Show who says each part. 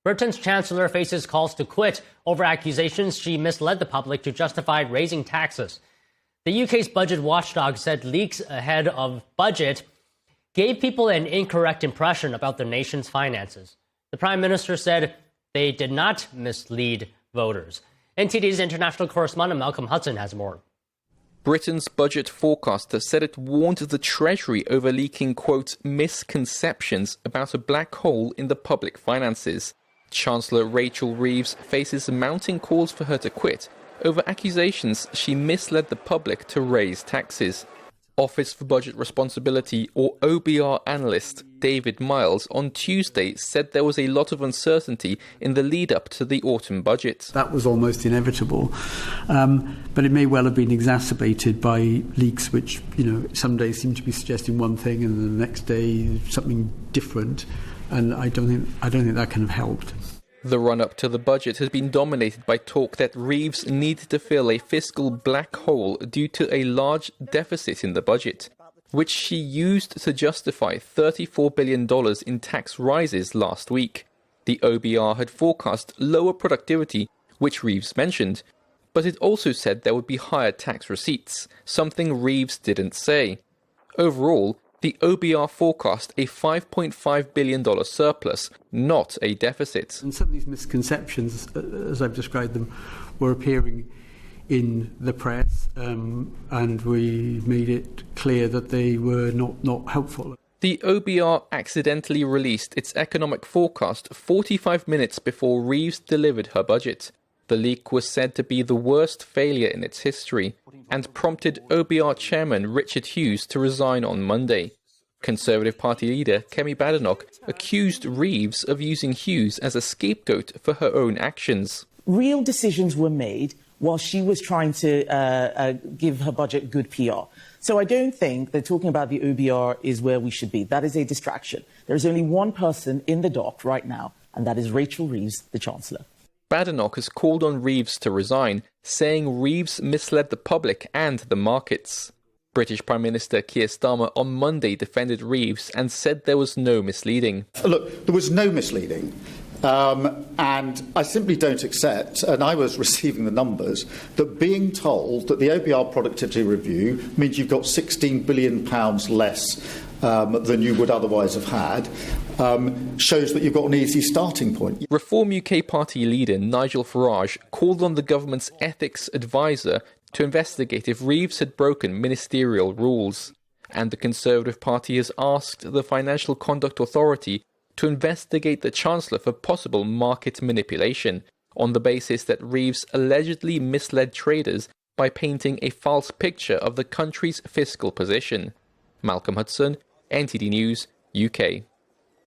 Speaker 1: Britain's Chancellor faces calls to quit over accusations she misled the public to justify raising taxes. The UK's budget watchdog said leaks ahead of budget gave people an incorrect impression about the nation's finances. The Prime Minister said they did not mislead voters. NTD's international correspondent Malcolm Hudson has more.
Speaker 2: Britain's budget forecaster said it warned the Treasury over leaking, quote, misconceptions about a black hole in the public finances. Chancellor Rachel Reeves faces mounting calls for her to quit over accusations she misled the public to raise taxes. Office for Budget Responsibility, or OBR analyst David Miles, on Tuesday said there was a lot of uncertainty in the lead-up to the autumn budget.
Speaker 3: That was almost inevitable, but it may well have been exacerbated by leaks which, some days seem to be suggesting one thing and the next day something different, and I don't think that kind of helped.
Speaker 2: The run-up to the budget has been dominated by talk that Reeves needed to fill a fiscal black hole due to a large deficit in the budget, which she used to justify $34 billion in tax rises last week. The OBR had forecast lower productivity, which Reeves mentioned, but it also said there would be higher tax receipts, something Reeves didn't say. Overall, the OBR forecast a $5.5 billion surplus, not a deficit.
Speaker 3: And some of these misconceptions, as I've described them, were appearing in the press, and we made it clear that they were not helpful.
Speaker 2: The OBR accidentally released its economic forecast 45 minutes before Reeves delivered her budget. The leak was said to be the worst failure in its history and prompted OBR chairman Richard Hughes to resign on Monday. Conservative Party leader Kemi Badenoch accused Reeves of using Hughes as a scapegoat for her own actions.
Speaker 4: Real decisions were made while she was trying to give her budget good PR. So I don't think that talking about the OBR is where we should be. That is a distraction. There is only one person in the dock right now, and that is Rachel Reeves, the Chancellor.
Speaker 2: Badenoch has called on Reeves to resign, saying Reeves misled the public and the markets. British Prime Minister Keir Starmer on Monday defended Reeves and said there was no misleading.
Speaker 5: Look, there was no misleading. And I simply don't accept, and I was receiving the numbers, that being told that the OBR productivity review means you've got £16 billion less than you would otherwise have had, shows that you've got an easy starting point.
Speaker 2: Reform UK party leader Nigel Farage called on the government's ethics advisor to investigate if Reeves had broken ministerial rules. And the Conservative Party has asked the Financial Conduct Authority to investigate the Chancellor for possible market manipulation, on the basis that Reeves allegedly misled traders by painting a false picture of the country's fiscal position. Malcolm Hudson, NTD News, UK.